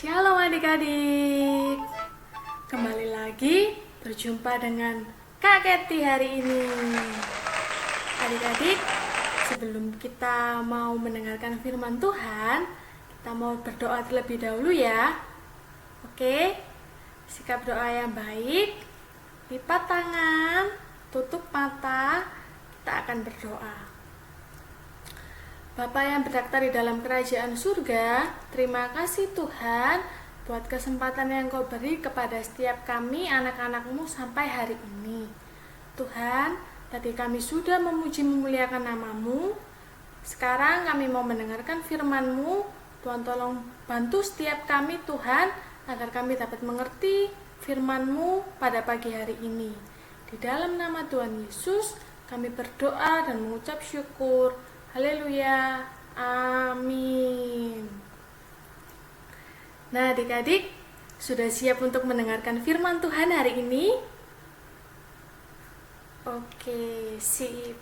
Shalom adik-adik, kembali lagi berjumpa dengan Kak Keti hari ini. Adik-adik, sebelum kita mau mendengarkan firman Tuhan, kita mau berdoa terlebih dahulu ya. Oke, sikap doa yang baik, lipat tangan, tutup mata, kita akan berdoa. Bapa yang bertakhta di dalam kerajaan surga, terima kasih Tuhan buat kesempatan yang Kau beri kepada setiap kami anak-anak-Mu sampai hari ini. Tuhan, tadi kami sudah memuji memuliakan nama-Mu. Sekarang kami mau mendengarkan firman-Mu. Tuhan tolong bantu setiap kami Tuhan, agar kami dapat mengerti firman-Mu pada pagi hari ini. Di dalam nama Tuhan Yesus, kami berdoa dan mengucap syukur. Haleluya, amin. Nah adik-adik, sudah siap untuk mendengarkan firman Tuhan hari ini? Oke, sip.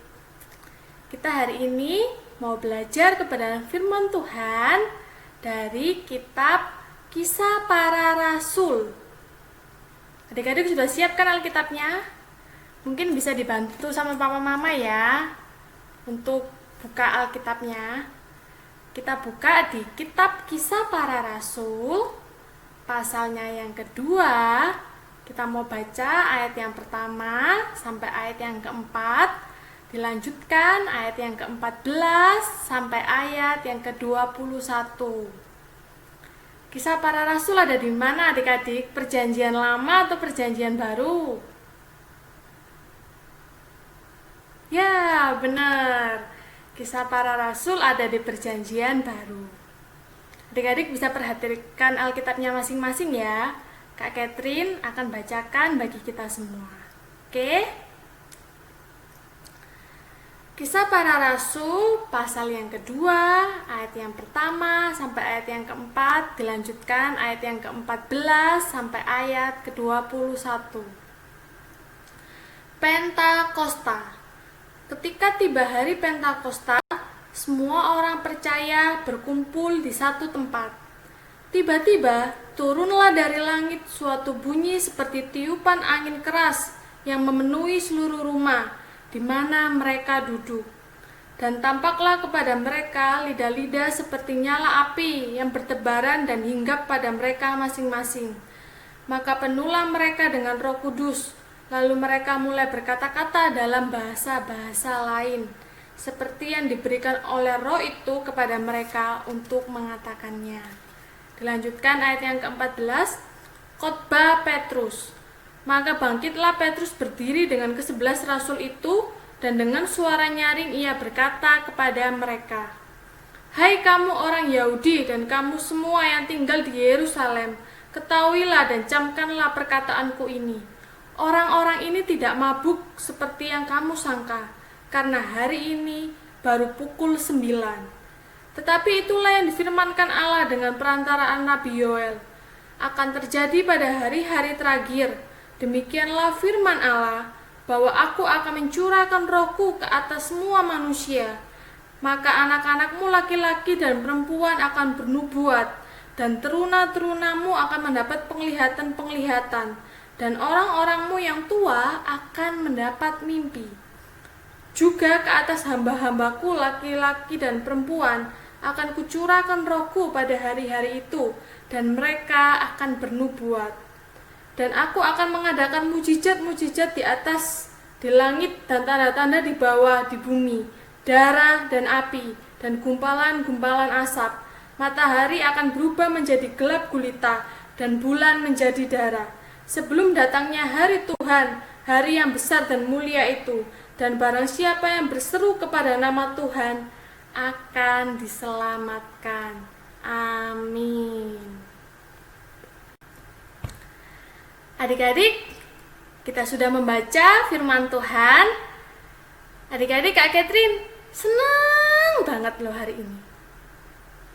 Kita hari ini mau belajar kepada firman Tuhan dari kitab Kisah Para Rasul. Adik-adik sudah siap kan Alkitabnya? Mungkin bisa dibantu sama papa mama ya untuk buka Alkitabnya. Kita buka di kitab Kisah Para Rasul, pasalnya yang kedua. Kita mau baca ayat yang pertama sampai ayat yang keempat, dilanjutkan ayat yang ke-14 sampai ayat yang ke-21. Kisah Para Rasul ada di mana adik-adik? Perjanjian Lama atau Perjanjian Baru? Ya, benar. Kisah Para Rasul ada di Perjanjian Baru. Adik-adik bisa perhatikan Alkitabnya masing-masing ya. Kak Catherine akan bacakan bagi kita semua. Oke? Kisah Para Rasul pasal yang kedua, ayat yang pertama sampai ayat yang keempat, dilanjutkan ayat yang ke-14 sampai ayat ke-21. Pentakosta. Ketika tiba hari Pentakosta, semua orang percaya berkumpul di satu tempat. Tiba-tiba turunlah dari langit suatu bunyi seperti tiupan angin keras yang memenuhi seluruh rumah di mana mereka duduk. Dan tampaklah kepada mereka lidah-lidah seperti nyala api yang bertebaran dan hinggap pada mereka masing-masing. Maka penuhlah mereka dengan Roh Kudus. Lalu mereka mulai berkata-kata dalam bahasa-bahasa lain, seperti yang diberikan oleh Roh itu kepada mereka untuk mengatakannya. Dilanjutkan ayat yang ke-14, khotbah Petrus. Maka bangkitlah Petrus berdiri dengan ke-11 rasul itu, dan dengan suara nyaring ia berkata kepada mereka, "Hai kamu orang Yahudi dan kamu semua yang tinggal di Yerusalem, ketahuilah dan camkanlah perkataanku ini. Orang-orang ini tidak mabuk seperti yang kamu sangka, karena hari ini baru pukul 9. Tetapi itulah yang difirmankan Allah dengan perantaraan Nabi Yoel. Akan terjadi pada hari-hari terakhir. Demikianlah firman Allah, bahwa aku akan mencurahkan rohku ke atas semua manusia. Maka anak-anakmu laki-laki dan perempuan akan bernubuat, dan teruna-terunamu akan mendapat penglihatan-penglihatan. Dan orang-orangmu yang tua akan mendapat mimpi. Juga ke atas hamba-hambaku laki-laki dan perempuan akan kucurahkan rohku pada hari-hari itu, dan mereka akan bernubuat. Dan aku akan mengadakan mujizat-mujizat di langit dan tanda-tanda di bawah di bumi, darah dan api dan gumpalan-gumpalan asap. Matahari akan berubah menjadi gelap gulita dan bulan menjadi darah, sebelum datangnya hari Tuhan, hari yang besar dan mulia itu. Dan barang siapa yang berseru kepada nama Tuhan akan diselamatkan. Amin. Adik-adik, kita sudah membaca firman Tuhan. Adik-adik, Kak Catherine senang banget loh hari ini.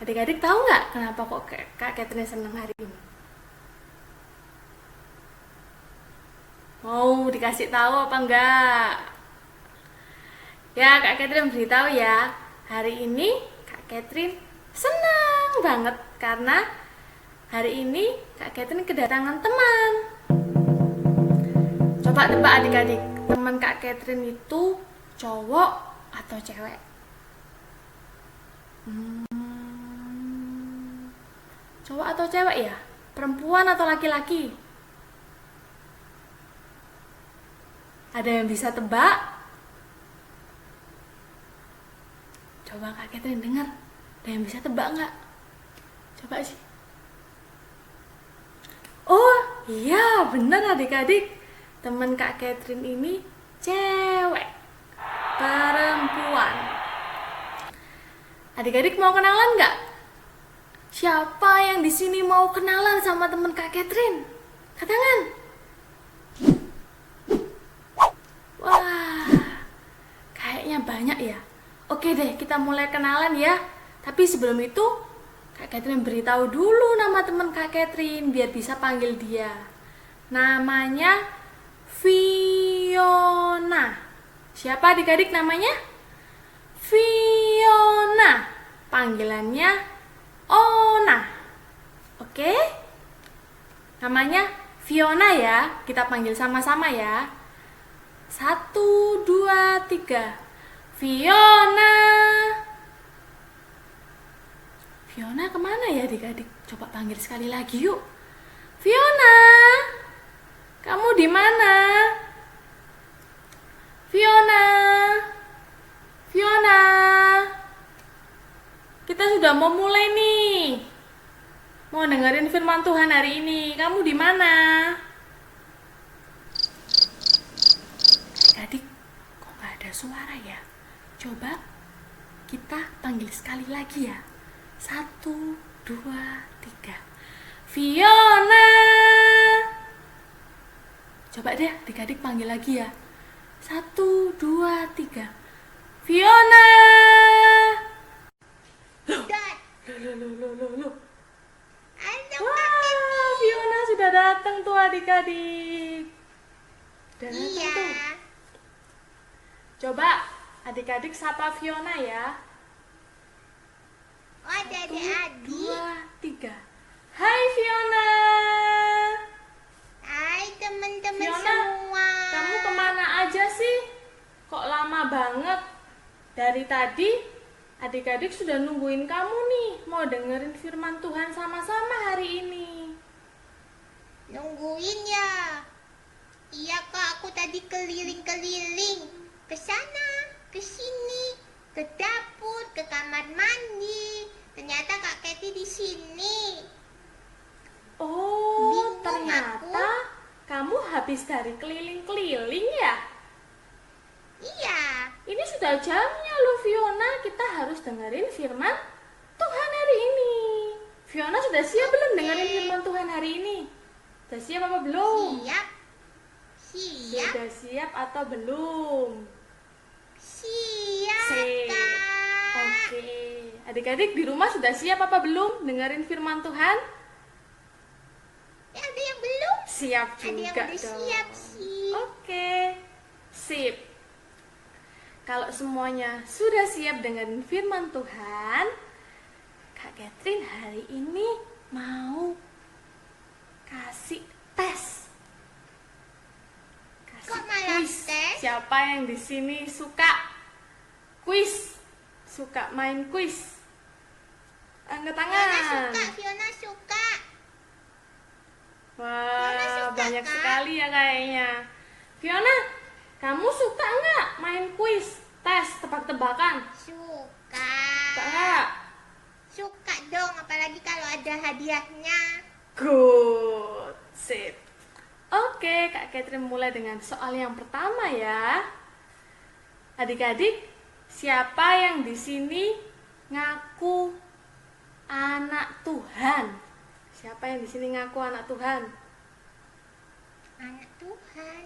Adik-adik tahu nggak kenapa kok Kak Catherine senang hari ini? Mau dikasih tahu apa enggak? Ya, Kak Catherine beritahu ya. Hari ini Kak Catherine senang banget karena Hari ini Kak Catherine kedatangan teman. Coba tebak adik-adik, teman Kak Catherine itu cowok atau cewek? Cowok atau cewek ya? Perempuan atau laki-laki? Ada yang bisa tebak? Coba Kak Catherine dengar. Ada yang bisa tebak nggak? Coba sih. Oh iya, benar adik-adik. Teman Kak Catherine ini cewek, perempuan. Adik-adik mau kenalan nggak? Siapa yang di sini mau kenalan sama teman Kak Catherine? Angkat tangan. Wah, kayaknya banyak ya. Oke deh, kita mulai kenalan ya. Tapi sebelum itu, Kak Catherine beritahu dulu nama teman Kak Catherine biar bisa panggil dia. Namanya Fiona. Siapa adik-adik namanya? Fiona. Panggilannya Ona. Oke? Namanya Fiona ya. Kita panggil sama-sama ya. 1, 2, 3. Fiona. Fiona kemana ya adik-adik? Coba panggil sekali lagi yuk. Fiona, kamu di mana? Fiona, Fiona. Kita sudah mau mulai nih. Mau dengerin firman Tuhan hari ini. Kamu di mana? Adik, kok nggak ada suara ya? Coba kita panggil sekali lagi ya. 1, 2, 3. Fiona. Coba deh adik-adik panggil lagi ya. 1, 2, 3. Fiona. Loh. Wah, Fiona sudah datang tuh adik-adik. Sudah datang tuh. Coba adik-adik sapa Fiona ya. Oh, ada adik. 2, 3. Hai Fiona. Hai teman-teman Fiona, semua. kamu kemana aja sih? Kok lama banget? Dari tadi adik-adik sudah nungguin kamu nih. Mau dengerin firman Tuhan sama-sama hari ini. Nungguin ya? Iya kak, aku tadi keliling-keliling. Ke sana, ke sini, ke dapur, ke kamar mandi. Ternyata Kak Kathy di sini. Oh, Bingung ternyata kamu habis dari keliling-keliling ya? Iya. Ini sudah jamnya loh Fiona, kita harus dengerin firman Tuhan hari ini. Fiona sudah siap belum dengerin firman Tuhan hari ini? Sudah siap apa belum? Siap. Siap. Sudah siap atau belum? Siap, Sip. Kak. Oke. Adik-adik di rumah sudah siap apa belum dengerin firman Tuhan? Ya, ada yang belum? Siap Ada yang juga udah dong. siap sih. Oke. Sip. Kalau semuanya sudah siap dengan firman Tuhan, Kak Catherine hari ini mau kasih tes. Kok malah Kuis. tes? Siapa yang di sini suka kuis? Suka main kuis? Angkat tangan. Fiona suka. Wah, suka, banyak Kak. sekali ya kayaknya. Fiona, kamu suka nggak main kuis? Tes tebak-tebakan? Suka. Suka nggak? Suka dong, apalagi kalau ada hadiahnya. Good. Sip. Oke, Kak Catherine mulai dengan soal yang pertama ya. Adik-adik, siapa yang di sini ngaku anak Tuhan? Siapa yang di sini ngaku anak Tuhan? Anak Tuhan.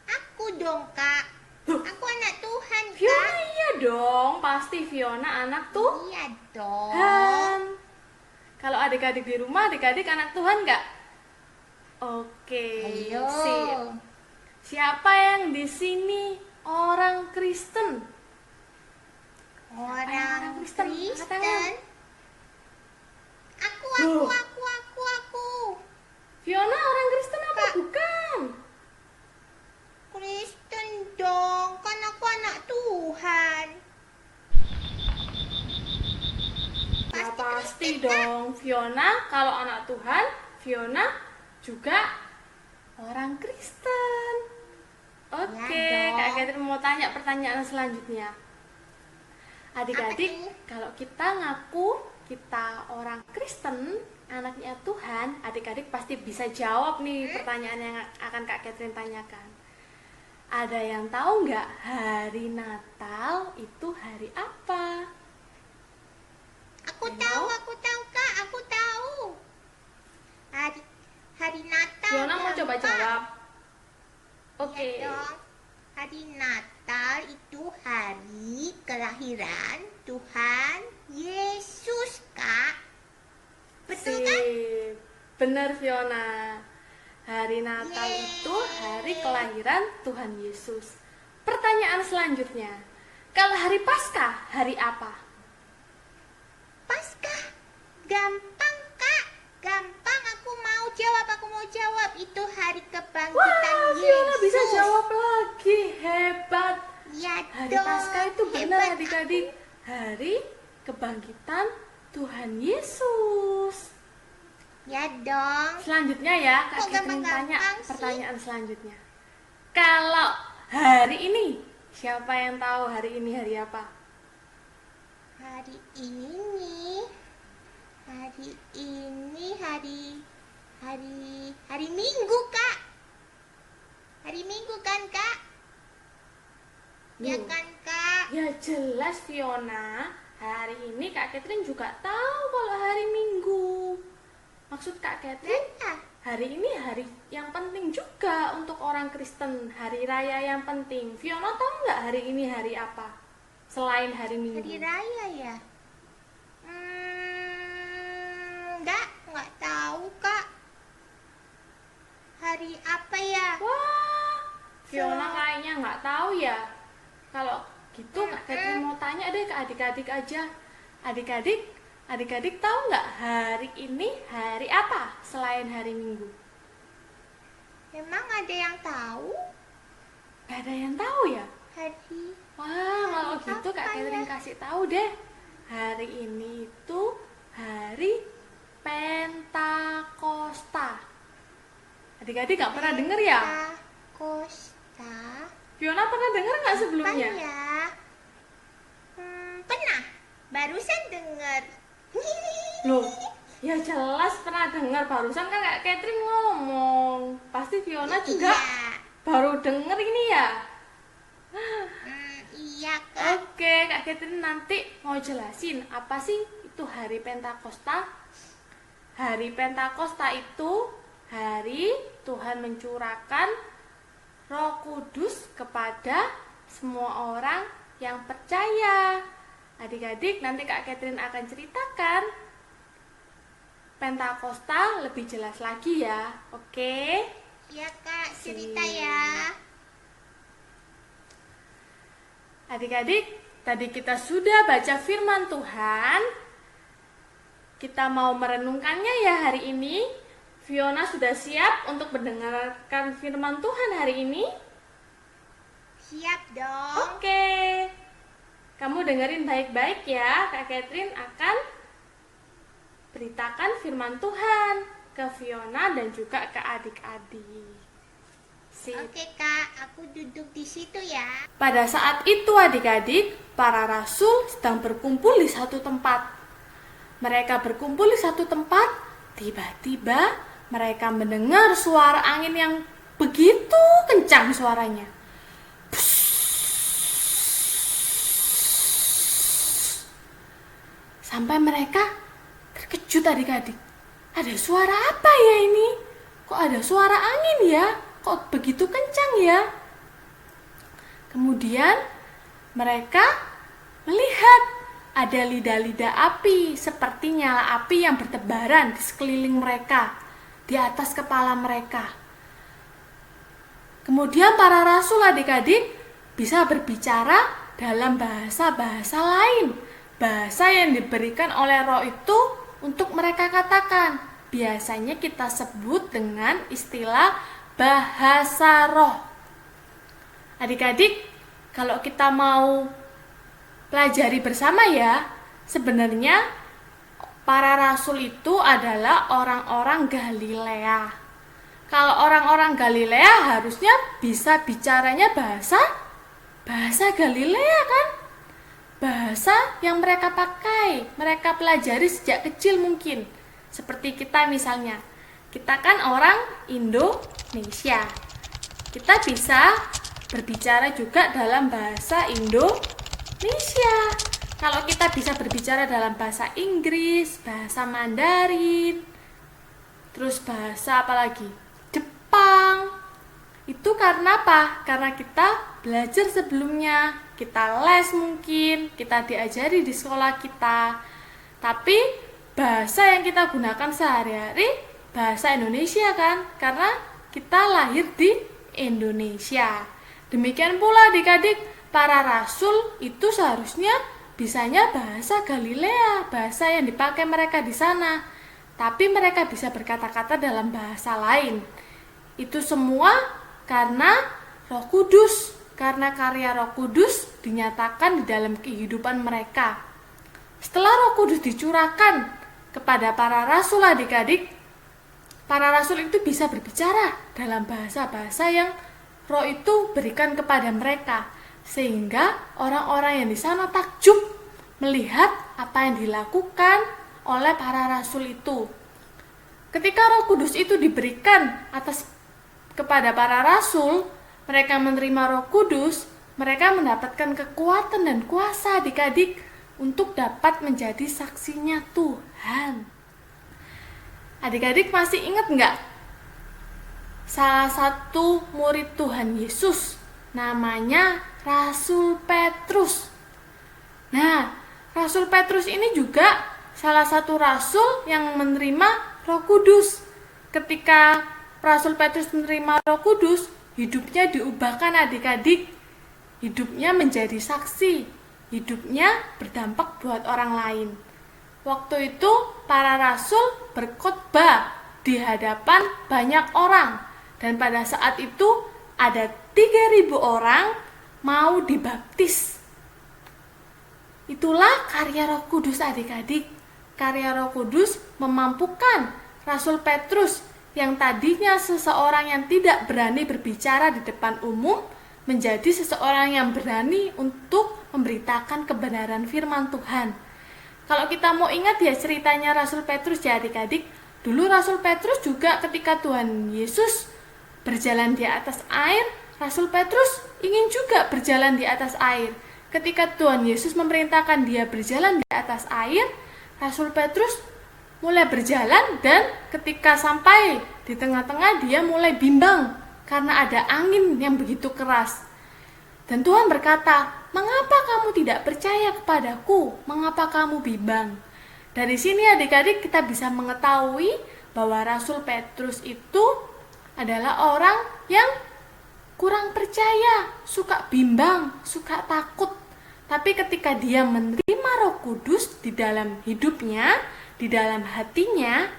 Aku dong, Kak. Loh. Aku anak Tuhan, Kak. Fiona iya dong, pasti Fiona anak Tuhan. Iya dong. Kalau adik-adik di rumah, adik-adik anak Tuhan nggak? Oke, Ayo. sip. Siapa yang di sini orang Kristen? Orang Kristen? Angkat tangan. Kristen. Aku, Loh. aku. Fiona kalau anak Tuhan, Fiona juga orang Kristen. Oke, Ya dong. Kak Catherine mau tanya pertanyaan selanjutnya. Adik-adik, Apa tuh? kalau kita ngaku kita orang Kristen, anaknya Tuhan, adik-adik pasti bisa jawab nih pertanyaan yang akan Kak Catherine tanyakan. Ada yang tahu nggak hari Natal itu hari apa? Aku Ayo. tahu Kak, aku tahu. Hari Natal. Fiona mau coba gampang. jawab? Oke. Ya dong. Hari Natal itu hari kelahiran Tuhan Yesus, Kak. Betul kan? Sip. Benar Fiona. Hari Natal Yeay. itu hari kelahiran Tuhan Yesus. Pertanyaan selanjutnya. Kalau hari Paskah, hari apa? Paskah. Gampang, Kak. Gampang, aku mau jawab. Itu hari kebangkitan Wah, Yesus. Fiona bisa jawab lagi. Hebat. Ya Hari dong. Paskah itu benar Hebat adik-adik. Hari kebangkitan Tuhan Yesus. Ya dong. Selanjutnya ya, Kak Kok Catherine tanya gampang-gampang sih? pertanyaan selanjutnya. Kalau hari ini, siapa yang tahu hari ini hari apa? Hari ini hari Minggu, Kak. Hari Minggu kan, Kak? Ya Loh. kan, Kak? Ya jelas Fiona, hari ini Kak Catherine juga tahu kalau hari Minggu. Maksud Kak Catherine, Nah, hari ini hari yang penting juga untuk orang Kristen, hari raya yang penting. Fiona tahu nggak hari ini hari apa? Selain hari Minggu. hari raya ya? Nggak tahu, Kak. Hari apa ya? Wah, Fiona kayaknya nggak tahu ya. Kalau gitu Kak Catherine mau tanya deh ke adik-adik aja. Adik-adik tahu nggak hari ini hari apa selain hari Minggu? Emang ada yang tahu? Gak ada yang tahu ya? Hari Wah, kalau Hari gitu Kak apa Catherine ya? kasih tahu deh. Hari ini itu hari Pentakosta. Adik-adik nggak pernah denger ya? Costa. Fiona pernah denger nggak sebelumnya? Apa ya? Pernah. Barusan dengar. Loh, ya jelas pernah dengar. Barusan kan Kak Catherine ngomong. Pasti Fiona juga Iya. baru denger ini ya? Iya, Kak. Oke, Kak Catherine nanti mau jelasin apa sih itu hari Pentakosta. Hari Pentakosta itu hari Tuhan mencurahkan Roh Kudus kepada semua orang yang percaya. Adik-adik, nanti Kak Catherine akan ceritakan Pentakosta lebih jelas lagi ya. Oke? Iya, Kak. Cerita Sip. ya. Adik-adik, tadi kita sudah baca firman Tuhan. Kita mau merenungkannya ya hari ini. Fiona sudah siap untuk mendengarkan firman Tuhan hari ini? Siap dong. Oke. Kamu dengerin baik-baik ya. Kak Catherine akan beritakan firman Tuhan ke Fiona dan juga ke adik-adik. Sip. Oke, Kak. Aku duduk di situ ya. Pada saat itu adik-adik, para rasul sedang berkumpul di satu tempat. Mereka berkumpul di satu tempat, tiba-tiba mereka mendengar suara angin yang begitu kencang suaranya. Sampai mereka terkejut adik-adik. Ada suara apa ya ini? Kok ada suara angin ya? Kok begitu kencang ya? Kemudian mereka melihat ada lidah-lidah api seperti nyala api yang bertebaran di sekeliling mereka, di atas kepala mereka. Kemudian para rasul adik-adik bisa berbicara dalam bahasa-bahasa lain. Bahasa yang diberikan oleh Roh itu untuk mereka katakan. Biasanya kita sebut dengan istilah bahasa roh. Adik-adik, kalau kita mau pelajari bersama ya, sebenarnya para rasul itu adalah orang-orang Galilea. Kalau orang-orang Galilea harusnya bisa bicaranya bahasa Galilea kan? Bahasa yang mereka pakai, mereka pelajari sejak kecil mungkin. Seperti kita misalnya. Kita kan orang Indonesia. Kita bisa berbicara juga dalam bahasa Indonesia. Kalau kita bisa berbicara dalam bahasa Inggris, bahasa Mandarin, terus bahasa apa lagi? Jepang. Itu karena apa? Karena kita belajar sebelumnya, kita les mungkin, kita diajari di sekolah kita. Tapi bahasa yang kita gunakan sehari-hari bahasa Indonesia kan? Karena kita lahir di Indonesia. Demikian pula adik-adik, para rasul itu seharusnya bisanya bahasa Galilea, bahasa yang dipakai mereka di sana. Tapi mereka bisa berkata-kata dalam bahasa lain. Itu semua karena Roh Kudus, karena karya Roh Kudus dinyatakan di dalam kehidupan mereka. Setelah Roh Kudus dicurahkan kepada para rasul adik-adik, para rasul itu bisa berbicara dalam bahasa-bahasa yang Roh itu berikan kepada mereka, sehingga orang-orang yang di sana takjub melihat apa yang dilakukan oleh para rasul itu. Ketika Roh Kudus itu diberikan kepada para rasul, mereka menerima Roh Kudus, mereka mendapatkan kekuatan dan kuasa adik-adik untuk dapat menjadi saksinya Tuhan. Adik-adik masih ingat nggak? Salah satu murid Tuhan Yesus namanya Rasul Petrus. Nah, Rasul Petrus ini juga salah satu rasul yang menerima Roh Kudus. Ketika Rasul Petrus menerima Roh Kudus, hidupnya diubahkan adik-adik. Hidupnya menjadi saksi, hidupnya berdampak buat orang lain. Waktu itu para rasul berkhotbah di hadapan banyak orang, dan pada saat itu ada 3.000 orang mau dibaptis. Itulah karya Roh Kudus adik-adik. Karya Roh Kudus memampukan Rasul Petrus yang tadinya seseorang yang tidak berani berbicara di depan umum menjadi seseorang yang berani untuk memberitakan kebenaran firman Tuhan. Kalau kita mau ingat ya ceritanya Rasul Petrus ya adik-adik, dulu Rasul Petrus juga ketika Tuhan Yesus berjalan di atas air, Rasul Petrus ingin juga berjalan di atas air. Ketika Tuhan Yesus memerintahkan dia berjalan di atas air, Rasul Petrus mulai berjalan, dan ketika sampai di tengah-tengah dia mulai bimbang karena ada angin yang begitu keras. Dan Tuhan berkata, "Mengapa kamu tidak percaya kepadaku? Mengapa kamu bimbang?" Dari sini adik-adik kita bisa mengetahui bahwa Rasul Petrus itu adalah orang yang kurang percaya, suka bimbang, suka takut. Tapi ketika dia menerima Roh Kudus di dalam hidupnya, di dalam hatinya,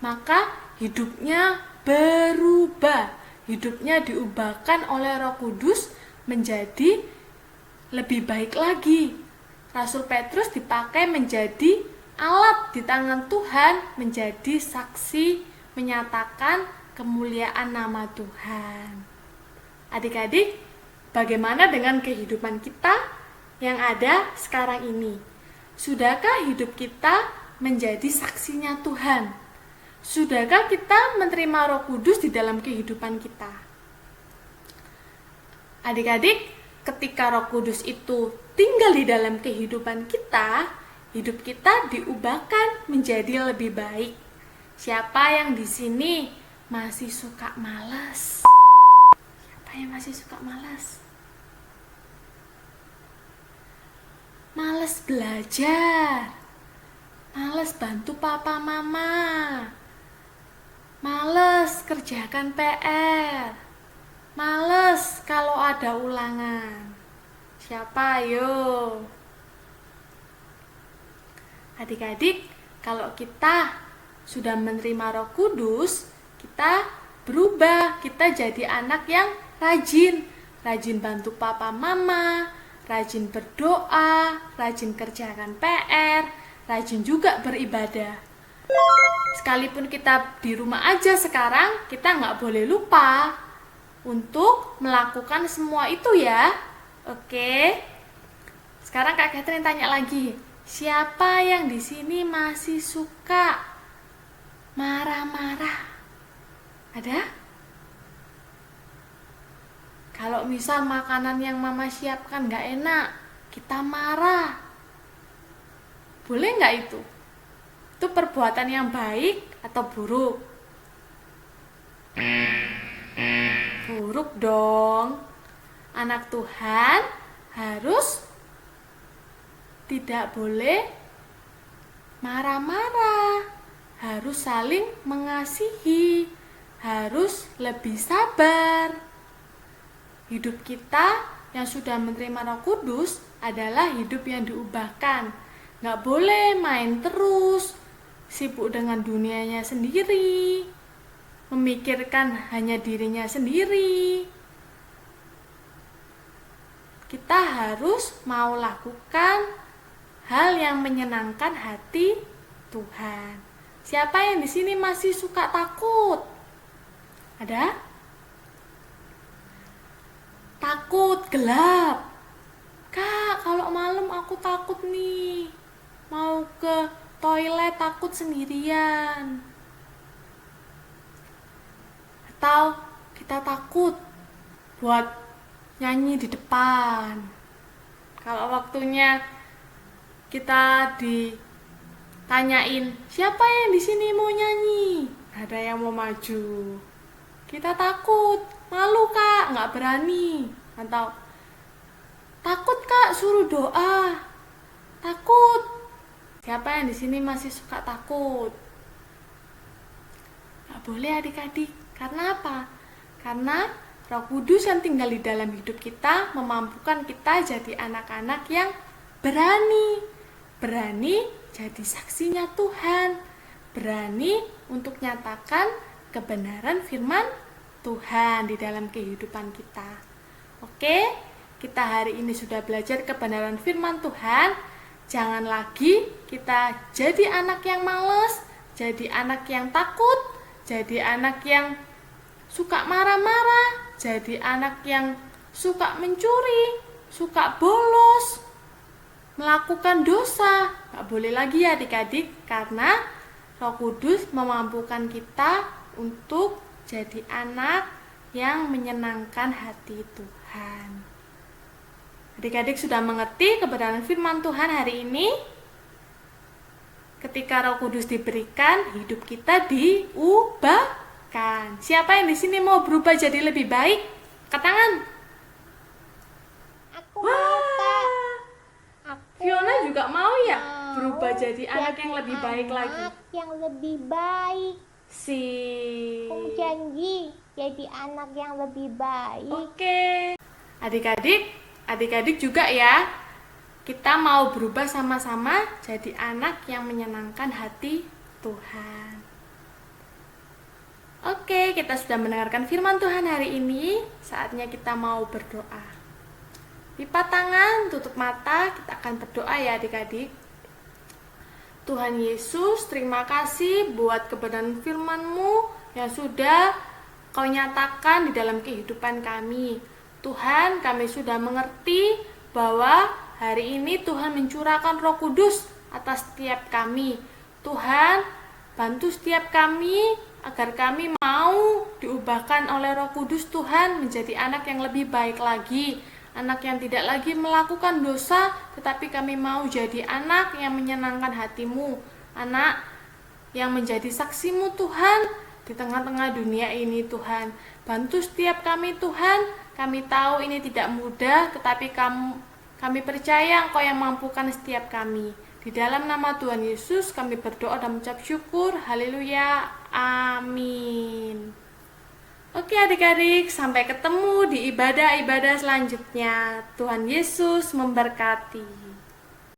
maka hidupnya berubah. Hidupnya diubahkan oleh Roh Kudus menjadi lebih baik lagi. Rasul Petrus dipakai menjadi alat di tangan Tuhan, menjadi saksi menyatakan kemuliaan nama Tuhan. Adik-adik, bagaimana dengan kehidupan kita yang ada sekarang ini? Sudahkah hidup kita menjadi saksinya Tuhan? Sudahkah kita menerima Roh Kudus di dalam kehidupan kita? Adik-adik, ketika Roh Kudus itu tinggal di dalam kehidupan kita, hidup kita diubahkan menjadi lebih baik. Siapa yang di sini masih suka malas? Siapa yang masih suka malas? Malas belajar, malas bantu papa mama, malas kerjakan PR, malas kalau ada ulangan. Siapa ayo? Adik-adik, kalau kita sudah menerima Roh Kudus, kita berubah, kita jadi anak yang rajin bantu papa mama, rajin berdoa, rajin kerjakan PR, rajin juga beribadah. Sekalipun kita di rumah aja sekarang, kita nggak boleh lupa untuk melakukan semua itu ya. Oke. Sekarang Kak Catherine tanya lagi, siapa yang di sini masih suka marah-marah? Ada? Kalau misal makanan yang mama siapkan nggak enak, kita marah. Boleh nggak itu? Itu perbuatan yang baik atau buruk? Buruk dong. Anak Tuhan harus tidak boleh marah-marah, harus saling mengasihi, harus lebih sabar. Hidup kita yang sudah menerima Roh Kudus adalah hidup yang diubahkan. Nggak boleh main terus, sibuk dengan dunianya sendiri, memikirkan hanya dirinya sendiri. Kita harus mau lakukan hal yang menyenangkan hati Tuhan. Siapa yang di sini masih suka takut? Ada? Takut gelap. Kak, kalau malam aku takut nih. Mau ke toilet takut sendirian. Atau kita takut buat nyanyi di depan. Kalau waktunya kita ditanyain, siapa yang di sini mau nyanyi? Ada yang mau maju. Kita takut, malu Kak, nggak berani. Atau takut Kak, suruh doa. Takut. Siapa yang di sini masih suka takut? Nggak boleh adik-adik. Karena apa? Karena Roh Kudus yang tinggal di dalam hidup kita memampukan kita jadi anak-anak yang berani. Berani jadi saksinya Tuhan. Berani untuk nyatakan kebenaran firman Tuhan di dalam kehidupan kita. Oke, kita hari ini sudah belajar kebenaran firman Tuhan. Jangan lagi kita jadi anak yang malas, jadi anak yang takut, jadi anak yang suka marah-marah, jadi anak yang suka mencuri, suka bolos, melakukan dosa. Gak boleh lagi ya adik-adik, karena Roh Kudus memampukan kita untuk jadi anak yang menyenangkan hati Tuhan. Adik-adik sudah mengerti kebenaran firman Tuhan hari ini? Ketika Roh Kudus diberikan, hidup kita diubahkan. Siapa yang di sini mau berubah jadi lebih baik? Angkat tangan. Aku mau, Kak. Aku Fiona juga mau ya mau berubah jadi anak yang lebih baik anak lagi. yang lebih baik. Sip. Aku janji jadi anak yang lebih baik. Oke. Adik-adik juga ya. Kita mau berubah sama-sama jadi anak yang menyenangkan hati Tuhan. Oke, kita sudah mendengarkan firman Tuhan hari ini. Saatnya kita mau berdoa. Lipat tangan, tutup mata, kita akan berdoa ya adik-adik. Tuhan Yesus, terima kasih buat kebenaran firman-Mu yang sudah Kau nyatakan di dalam kehidupan kami. Tuhan, kami sudah mengerti bahwa hari ini Tuhan mencurahkan Roh Kudus atas setiap kami. Tuhan, bantu setiap kami agar kami mau diubahkan oleh Roh Kudus Tuhan menjadi anak yang lebih baik lagi. Anak yang tidak lagi melakukan dosa, tetapi kami mau jadi anak yang menyenangkan hati-Mu. Anak yang menjadi saksi-Mu Tuhan di tengah-tengah dunia ini Tuhan. Bantu setiap kami Tuhan. Kami tahu ini tidak mudah, tetapi kami percaya Engkau yang mampukan setiap kami. Di dalam nama Tuhan Yesus kami berdoa dan mengucap syukur. Haleluya. Amin. Oke adik-adik, sampai ketemu di ibadah-ibadah selanjutnya. Tuhan Yesus memberkati.